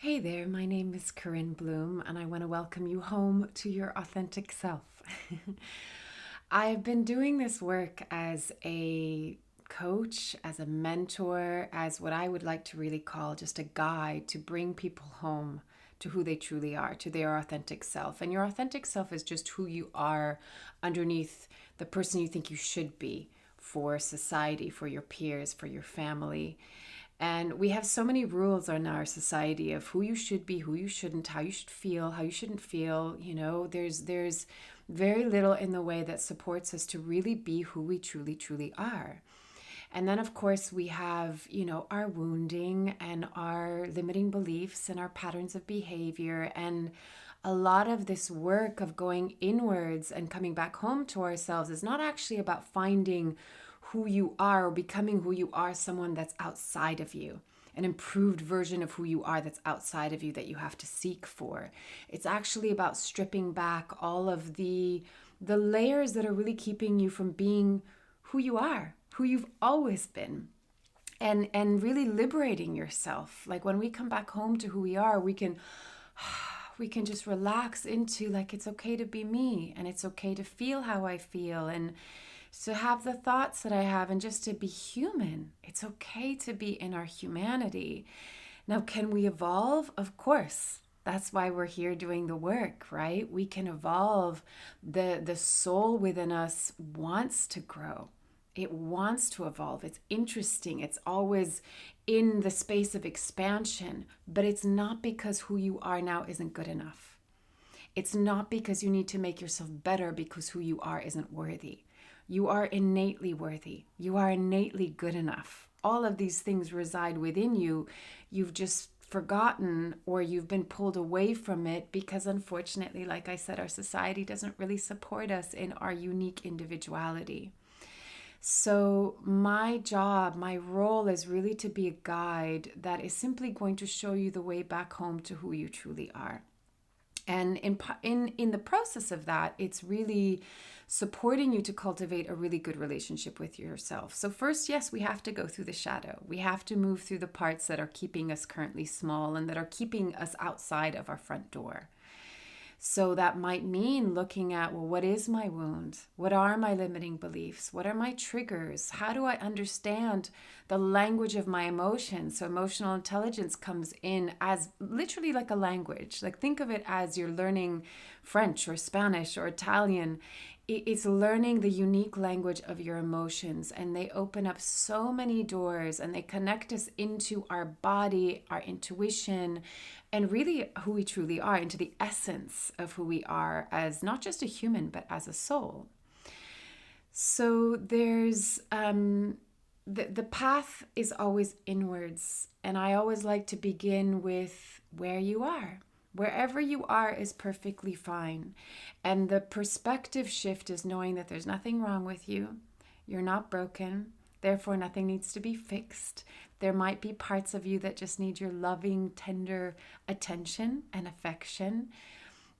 Hey there, my name is Corinne Blum, and I want to welcome you home to your authentic self. I've been doing this work as a coach, as a mentor, as what I would like to really call just a guide to bring people home to who they truly are, to their authentic self. And your authentic self is just who you are underneath the person you think you should be for society, for your peers, for your family. And we have so many rules in our society of who you should be, who you shouldn't, how you should feel, how you shouldn't feel. There's very little in the way that supports us to really be who we truly are. And then, of course, we have, our wounding and our limiting beliefs and our patterns of behavior. And a lot of this work of going inwards and coming back home to ourselves is not actually about finding who you are or becoming who you are, someone that's outside of you, an improved version of who you are that's outside of you that you have to seek for. It's actually about stripping back all of the layers that are really keeping you from being who you are, who you've always been. And really liberating yourself. Like when we come back home to who we are, we can just relax into, like, it's okay to be me, and it's okay to feel how I feel, and to have the thoughts that I have, and just to be human. It's okay to be in our humanity. Now, can we evolve? Of course. That's why we're here doing the work, right? We can evolve. The soul within us wants to grow. It wants to evolve. It's interesting. It's always in the space of expansion, but it's not because who you are now isn't good enough. It's not because you need to make yourself better because who you are isn't worthy. You are innately worthy. You are innately good enough. All of these things reside within you. You've just forgotten, or you've been pulled away from it because, unfortunately, like I said, our society doesn't really support us in our unique individuality. So my job, my role is really to be a guide that is simply going to show you the way back home to who you truly are. And in the process of that, it's really supporting you to cultivate a really good relationship with yourself. So first, yes, we have to go through the shadow. We have to move through the parts that are keeping us currently small and that are keeping us outside of our front door. So that might mean looking at, well, what is my wound? What are my limiting beliefs? What are my triggers? How do I understand the language of my emotions? So emotional intelligence comes in as literally like a language. Like, think of it as you're learning French or Spanish or Italian. It's learning the unique language of your emotions, and they open up so many doors, and they connect us into our body, our intuition, and really who we truly are, into the essence of who we are as not just a human, but as a soul. So there's the path is always inwards, and I always like to begin with where you are. Wherever you are is perfectly fine. And the perspective shift is knowing that there's nothing wrong with you. You're not broken. Therefore, nothing needs to be fixed. There might be parts of you that just need your loving, tender attention and affection.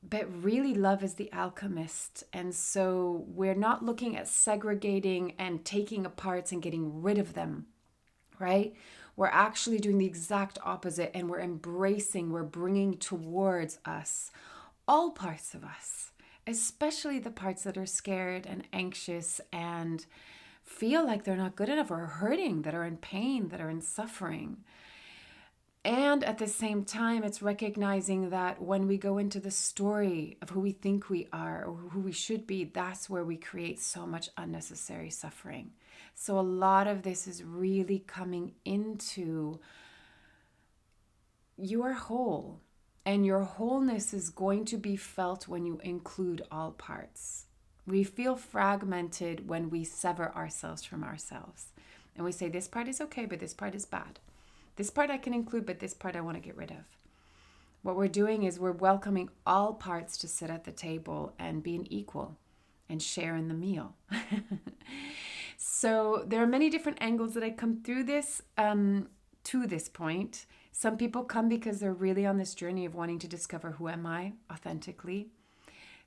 But really, love is the alchemist. And so we're not looking at segregating and taking apart and getting rid of them, right? We're actually doing the exact opposite, and we're bringing towards us all parts of us, especially the parts that are scared and anxious and feel like they're not good enough, or hurting, that are in pain, that are in suffering. And at the same time, it's recognizing that when we go into the story of who we think we are or who we should be, that's where we create so much unnecessary suffering. So a lot of this is really coming into, you are whole, and your wholeness is going to be felt when you include all parts. We feel fragmented when we sever ourselves from ourselves. And we say, this part is okay, but this part is bad. This part I can include, but this part I want to get rid of. What we're doing is we're welcoming all parts to sit at the table and be an equal and share in the meal. So there are many different angles that I come through this to this point. Some people come because they're really on this journey of wanting to discover, who am I authentically?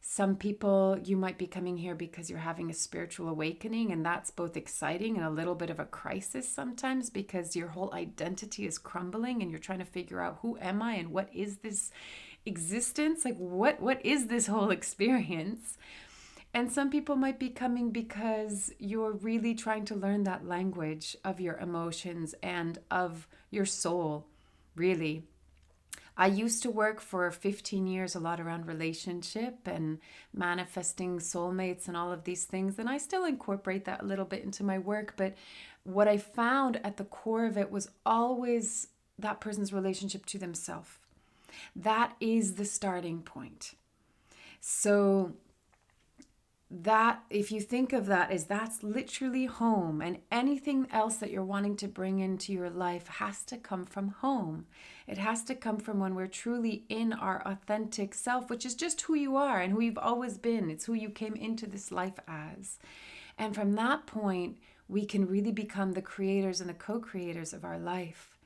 Some people, you might be coming here because you're having a spiritual awakening, and that's both exciting and a little bit of a crisis sometimes because your whole identity is crumbling and you're trying to figure out, who am I and what is this existence? Like what is this whole experience? And some people might be coming because you're really trying to learn that language of your emotions and of your soul, really. I used to work for 15 years a lot around relationship and manifesting soulmates and all of these things. And I still incorporate that a little bit into my work. But what I found at the core of it was always that person's relationship to themselves. That is the starting point. So that, if you think of that as that's literally home, and anything else that you're wanting to bring into your life has to come from home. It has to come from when we're truly in our authentic self, which is just who you are and who you've always been. It's who you came into this life as. And from that point, we can really become the creators and the co-creators of our life.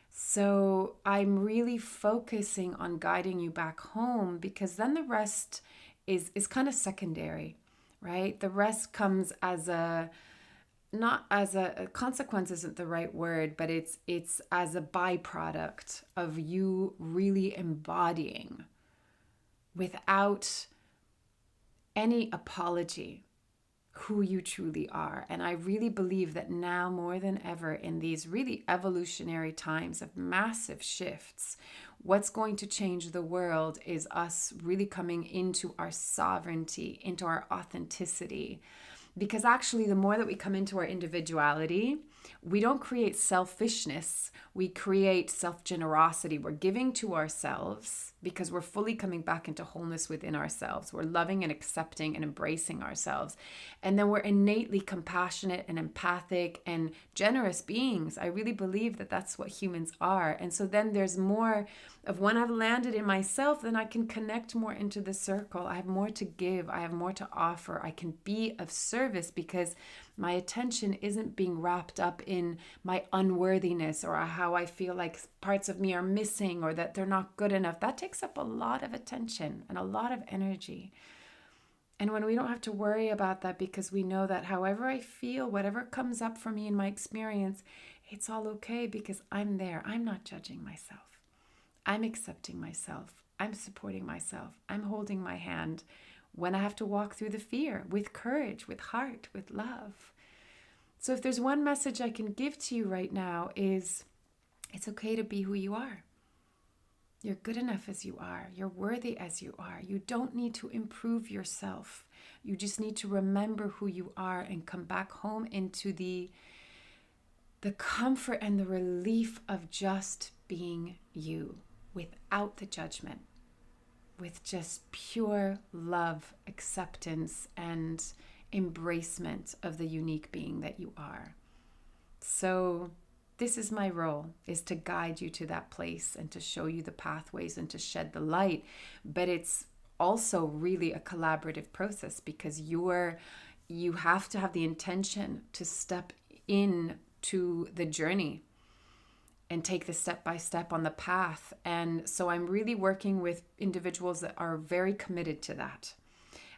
So I'm really focusing on guiding you back home, because then the rest is kind of secondary, right? The rest comes as a, not as a consequence isn't the right word, but it's as a byproduct of you really embodying without any apology who you truly are. And I really believe that now more than ever, in these really evolutionary times of massive shifts, what's going to change the world is us really coming into our sovereignty, into our authenticity. Because actually, the more that we come into our individuality, we don't create selfishness, we create self-generosity. We're giving to ourselves because we're fully coming back into wholeness within ourselves. We're loving and accepting and embracing ourselves. And then we're innately compassionate and empathic and generous beings. I really believe that that's what humans are. And so then there's more of, when I've landed in myself, then I can connect more into the circle. I have more to give. I have more to offer. I can be of service because my attention isn't being wrapped up in my unworthiness or how I feel like parts of me are missing or that they're not good enough. That takes up a lot of attention and a lot of energy. And when we don't have to worry about that, because we know that however I feel, whatever comes up for me in my experience, it's all okay because I'm there. I'm not judging myself. I'm accepting myself. I'm supporting myself. I'm holding my hand when I have to walk through the fear with courage, with heart, with love. So if there's one message I can give to you right now is, it's okay to be who you are. You're good enough as you are. You're worthy as you are. You don't need to improve yourself. You just need to remember who you are and come back home into the comfort and the relief of just being you, without the judgment, with just pure love, acceptance, and embracement of the unique being that you are. So this is my role, is to guide you to that place and to show you the pathways and to shed the light. But it's also really a collaborative process, because you have to have the intention to step in to the journey and take the step by step on the path. And so I'm really working with individuals that are very committed to that.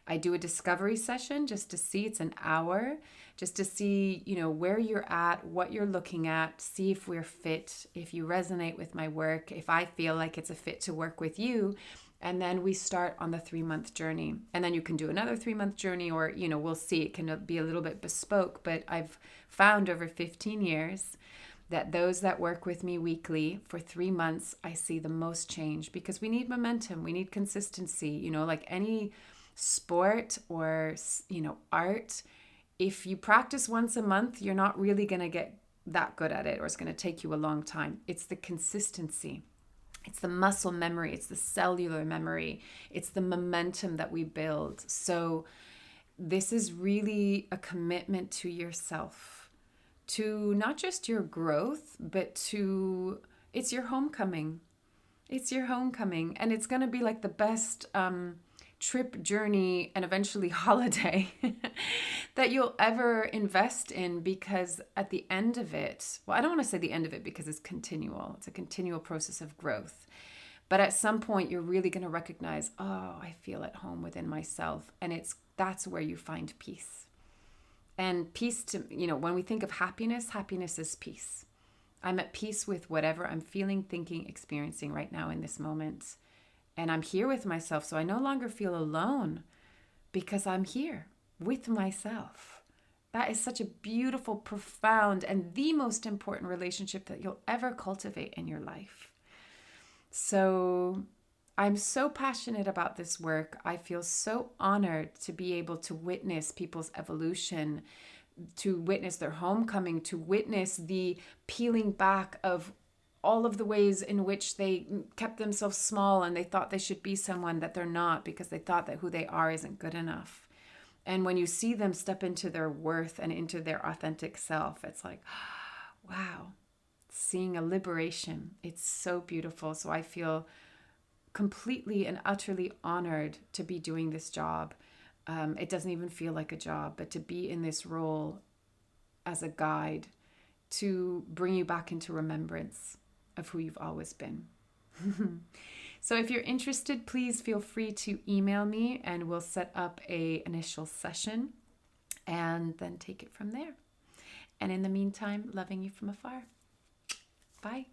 I do a discovery session just to see, it's an hour, just to see, where you're at, what you're looking at, see if we're fit, if you resonate with my work, if I feel like it's a fit to work with you. And then we start on the 3-month journey. And then you can do another 3-month journey, or, we'll see, it can be a little bit bespoke. But I've found over 15 years that those that work with me weekly for 3 months, I see the most change, because we need momentum. We need consistency, like any sport or, art. If you practice once a month, you're not really going to get that good at it, or it's going to take you a long time. It's the consistency. It's the muscle memory. It's the cellular memory. It's the momentum that we build. So this is really a commitment to yourself, to not just your growth, but to, it's your homecoming. It's your homecoming. And it's going to be like the best trip, journey, and eventually holiday that you'll ever invest in, because at the end of it, well, I don't want to say the end of it because it's continual. It's a continual process of growth. But at some point, you're really going to recognize, oh, I feel at home within myself. And that's where you find peace. And peace, when we think of happiness, happiness is peace. I'm at peace with whatever I'm feeling, thinking, experiencing right now in this moment. And I'm here with myself. So I no longer feel alone because I'm here with myself. That is such a beautiful, profound, and the most important relationship that you'll ever cultivate in your life. So I'm so passionate about this work. I feel so honored to be able to witness people's evolution, to witness their homecoming, to witness the peeling back of all of the ways in which they kept themselves small and they thought they should be someone that they're not because they thought that who they are isn't good enough. And when you see them step into their worth and into their authentic self, it's like, wow, seeing a liberation. It's so beautiful. So I feel completely and utterly honored to be doing this job. It doesn't even feel like a job, but to be in this role as a guide to bring you back into remembrance of who you've always been. So if you're interested, please feel free to email me and we'll set up an initial session and then take it from there. And in the meantime, loving you from afar. Bye.